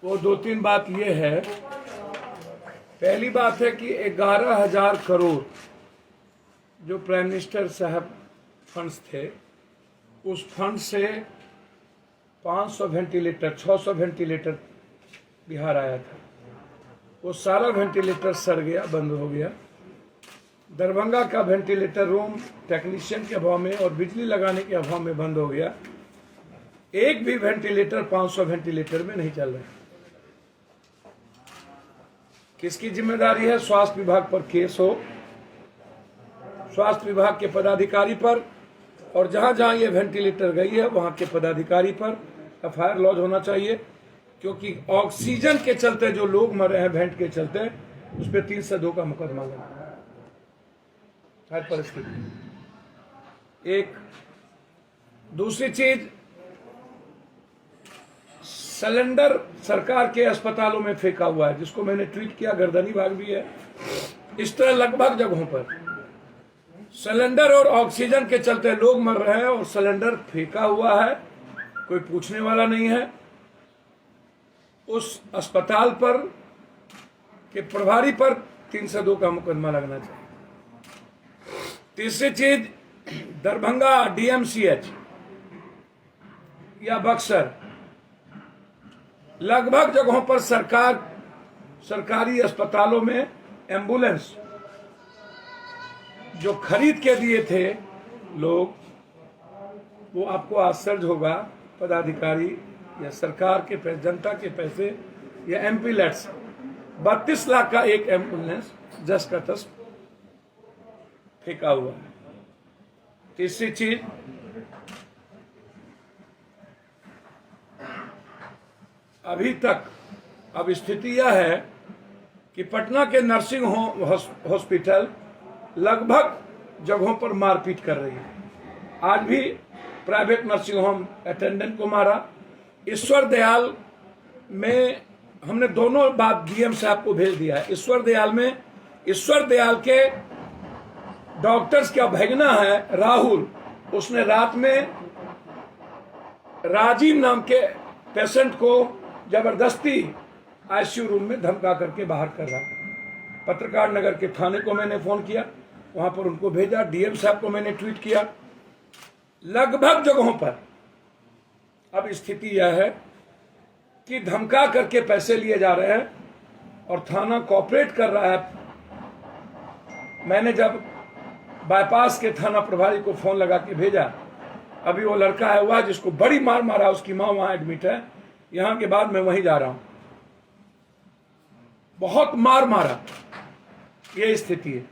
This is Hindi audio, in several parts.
वो दो तीन बात ये है। पहली बात है कि 11,000 करोड़ जो प्राइम मिनिस्टर साहब फंड्स थे, उस फंड से 500 वेंटिलेटर 600 वेंटिलेटर बिहार आया था। वो सारा वेंटिलेटर सड़ गया, बंद हो गया। दरभंगा का वेंटिलेटर रूम टेक्नीशियन के अभाव में और बिजली लगाने के अभाव में बंद हो गया। एक भी वेंटिलेटर 500 वेंटिलेटर में नहीं चल रहा। किसकी जिम्मेदारी है? स्वास्थ्य विभाग पर केस हो, स्वास्थ्य विभाग के पदाधिकारी पर, और जहां जहां ये वेंटिलेटर गई है वहां के पदाधिकारी पर एफआईआर लॉन्च होना चाहिए। क्योंकि ऑक्सीजन के चलते जो लोग मर रहे हैं वेंट के चलते, उस पर 302 का मुकदमा लगा हर परिस्थिति। एक दूसरी चीज, सिलेंडर सरकार के अस्पतालों में फेंका हुआ है, जिसको मैंने ट्वीट किया, गर्दनी भाग भी है। इस तरह लगभग जगहों पर सिलेंडर और ऑक्सीजन के चलते लोग मर रहे हैं और सिलेंडर फेंका हुआ है, कोई पूछने वाला नहीं है। उस अस्पताल पर के प्रभारी पर 302 का मुकदमा लगना चाहिए। तीसरी चीज, दरभंगा डीएमसीएच या बक्सर, लगभग जगहों पर सरकारी अस्पतालों में एम्बुलेंस जो खरीद के दिए थे लोग, वो आपको आश्चर्य होगा, पदाधिकारी या सरकार के पैसे, जनता के पैसे या एमपी लेट्स 32 लाख का एक एम्बुलेंस जस का तस फेंका हुआ है। तीसरी चीज, अभी तक अब स्थिति यह है कि पटना के नर्सिंग होम हॉस्पिटल लगभग जगहों पर मारपीट कर रही है। आज भी प्राइवेट नर्सिंग होम अटेंडेंट को मारा। ईश्वर दयाल में हमने दोनों बात डीएम साहब को भेज दिया है। ईश्वर दयाल के डॉक्टर्स का भगना है राहुल, उसने रात में राजीव नाम के पेशेंट को जबरदस्ती आईसीयू रूम में धमका करके बाहर कर रहा। पत्रकार नगर के थाने को मैंने फोन किया, वहां पर उनको भेजा। डीएम साहब को मैंने ट्वीट किया। लगभग जगहों पर अब स्थिति यह है कि धमका करके पैसे लिए जा रहे हैं और थाना कोऑपरेट कर रहा है। मैंने जब बाईपास के थाना प्रभारी को फोन लगा के भेजा, अभी वो लड़का है हुआ जिसको बड़ी मार मारा, उसकी मां वहां एडमिट है, यहां के बाद मैं वहीं जा रहा हूं। बहुत मार मारा, ये स्थिति है।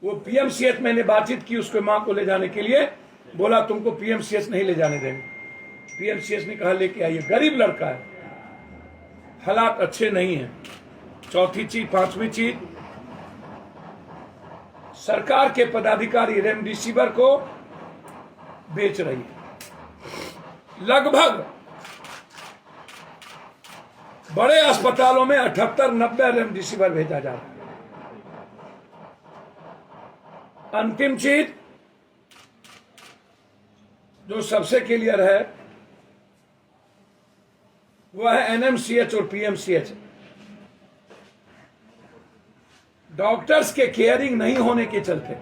वो पीएमसीएच, मैंने बातचीत की उसके मां को ले जाने के लिए, बोला तुमको पीएमसीएच नहीं ले जाने देंगे। पीएमसीएच ने कहा लेके आइए, गरीब लड़का है, हालात अच्छे नहीं है। चौथी चीज, पांचवी चीज, सरकार के पदाधिकारी रेमडेसिविर को बेच रही है। लगभग बड़े अस्पतालों में 78-90 रेमडेसिविर भेजा जा रहा है। अंतिम चीज जो सबसे क्लियर है वह है एनएमसीएच और पीएमसीएच। डॉक्टर्स के केयरिंग नहीं होने के चलते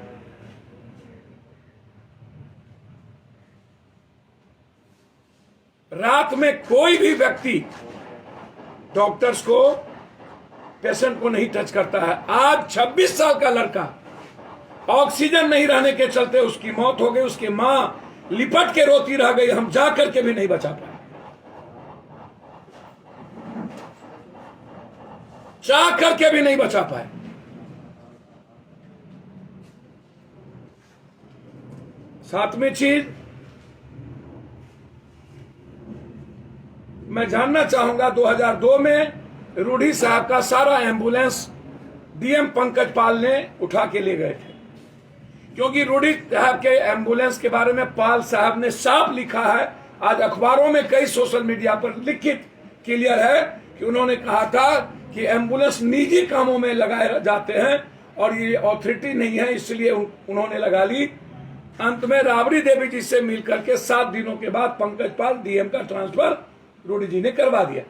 रात में कोई भी व्यक्ति डॉक्टर्स को, पेशेंट को नहीं टच करता है। आज 26 साल का लड़का ऑक्सीजन नहीं रहने के चलते उसकी मौत हो गई। उसकी मां लिपट के रोती रह गई, हम जा करके भी नहीं बचा पाए, चाह करके भी नहीं बचा पाए। सातवीं चीज, मैं जानना चाहूंगा, 2002 में रूढ़ी साहब का सारा एम्बुलेंस डीएम पंकज पाल ने उठा के ले गए थे। क्योंकि रूढ़ी साहब के एम्बुलेंस के बारे में पाल साहब ने साफ लिखा है, आज अखबारों में कई सोशल मीडिया पर लिखित क्लियर है कि उन्होंने कहा था कि एम्बुलेंस निजी कामों में लगाए जाते हैं और ये अथॉरिटी नहीं है, इसलिए उन्होंने लगा ली। अंत में राबड़ी देवी जी से मिलकर के 7 दिनों के बाद पंकज पाल डीएम का ट्रांसफर रूडी जी ने करवा दिया।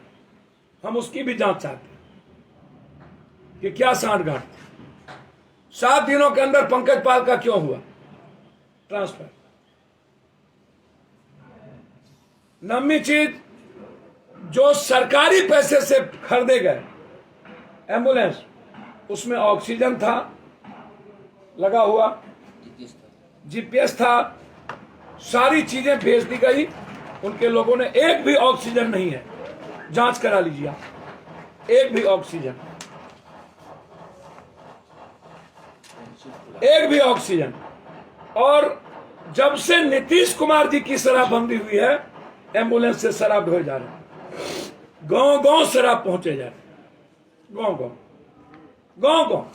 हम उसकी भी जांच चाहते हैं कि क्या सांठगांठ थी। 7 दिनों के अंदर पंकज पाल का क्यों हुआ ट्रांसफर? नवमी चीज, जो सरकारी पैसे से खरीदे गए एम्बुलेंस, उसमें ऑक्सीजन था लगा हुआ, जीपीएस था, सारी चीजें भेज दी गई। उनके लोगों ने एक भी ऑक्सीजन नहीं है, जांच करा लीजिए आप, एक भी ऑक्सीजन, एक भी ऑक्सीजन। और जब से नीतीश कुमार जी की शराबबंदी हुई है, एम्बुलेंस से शराब ढोए जा रहे हैं, गांव गांव शराब पहुंचे जा रहे हैं, गांव गांव गांव गांव।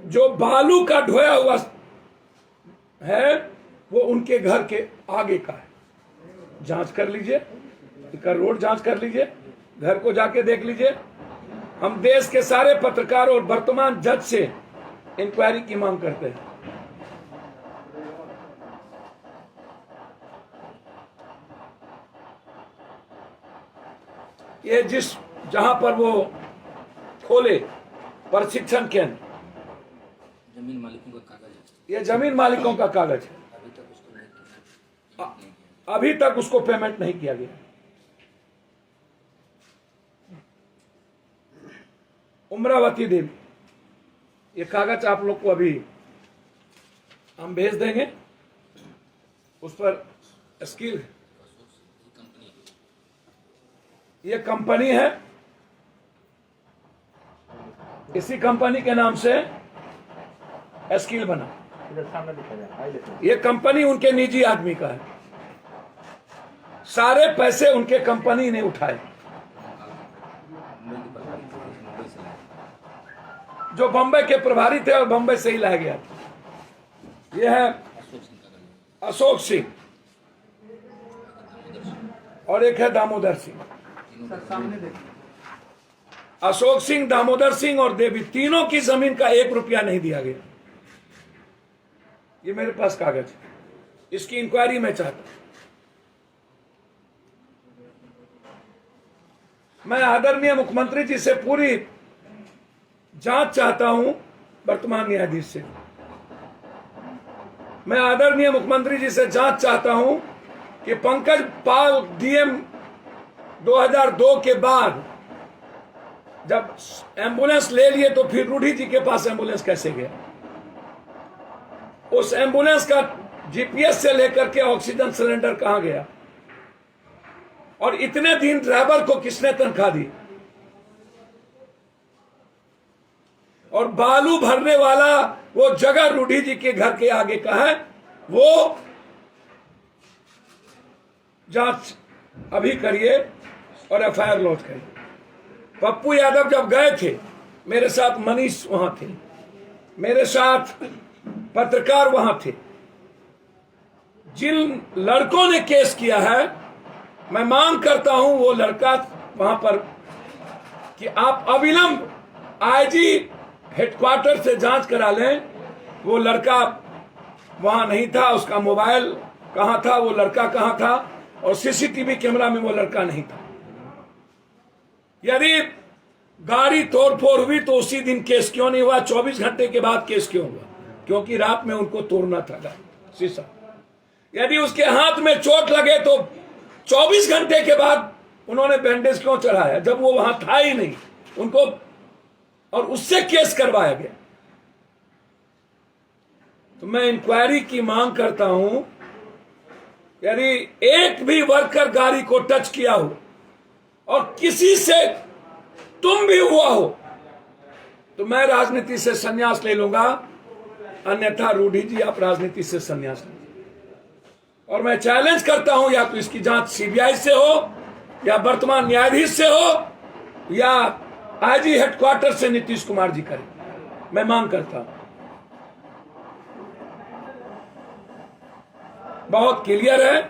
जो बालू का ढोया हुआ है वो उनके घर के आगे का है, जांच कर लीजिए, इनका रोड जांच कर लीजिए, घर को जाके देख लीजिए। हम देश के सारे पत्रकारों और वर्तमान जज से इंक्वायरी की मांग करते हैं। ये जहां पर वो खोले प्रशिक्षण केंद्र, जमीन मालिकों का कागज है, ये जमीन मालिकों का कागज है, अभी तक उसको पेमेंट नहीं किया गया। उम्रावती देवी, ये कागज आप लोग को अभी हम भेज देंगे, उस पर स्किल, ये कंपनी है, इसी कंपनी के नाम से स्किल बना। ये कंपनी उनके निजी आदमी का है, सारे पैसे उनके कंपनी ने उठाए, जो बंबई के प्रभारी थे और बंबई से ही लाया गया। ये है अशोक सिंह और एक है दामोदर सिंह। अशोक सिंह, दामोदर सिंह और देवी, तीनों की जमीन का 1 रुपया नहीं दिया गया। ये मेरे पास कागज है, इसकी इंक्वायरी मैं चाहता हूं। मैं आदरणीय मुख्यमंत्री जी से पूरी जांच चाहता हूं, वर्तमान न्यायाधीश से। मैं आदरणीय मुख्यमंत्री जी से जांच चाहता हूं कि पंकज पाल डीएम 2002 के बाद जब एम्बुलेंस ले लिए तो फिर रूडी जी के पास एम्बुलेंस कैसे गया? उस एम्बुलेंस का जीपीएस से लेकर के ऑक्सीजन सिलेंडर कहां गया? और इतने दिन ड्राइवर को किसने तनख्वाह दी? और बालू भरने वाला वो जगह रूडी जी के घर के आगे का है, वो जांच अभी करिए और एफआईआर लॉन्च करिए। पप्पू यादव जब गए थे, मेरे साथ मनीष वहां थे, मेरे साथ पत्रकार वहां थे। जिन लड़कों ने केस किया है, मैं मांग करता हूं वो लड़का वहां पर कि आप अविलंब आईजी हेडक्वार्टर से जांच करा लें। वो लड़का वहां नहीं था, उसका मोबाइल कहां था, वो लड़का कहां था, और सीसीटीवी कैमरा में वो लड़का नहीं था। यदि गाड़ी तोड़फोड़ हुई तो उसी दिन केस क्यों नहीं हुआ? 24 घंटे के बाद केस क्यों हुआ? क्योंकि रात में उनको तोड़ना था गाड़ी शीशा। यदि उसके हाथ में चोट लगे तो 24 घंटे के बाद उन्होंने बैंडेज क्यों चढ़ाया, जब वो वहां था ही नहीं उनको, और उससे केस करवाया गया? तो मैं इंक्वायरी की मांग करता हूं। यदि एक भी वर्कर गाड़ी को टच किया हो और किसी से तुम भी हुआ हो तो मैं राजनीति से संन्यास ले लूंगा, अन्यथा रूडी जी आप राजनीति से संन्यास लें। और मैं चैलेंज करता हूं, या तो इसकी जांच सीबीआई से हो, या वर्तमान न्यायाधीश से हो, या आईजी हेडक्वार्टर से नीतीश कुमार जी करें। मैं मांग करता हूं, बहुत क्लियर है।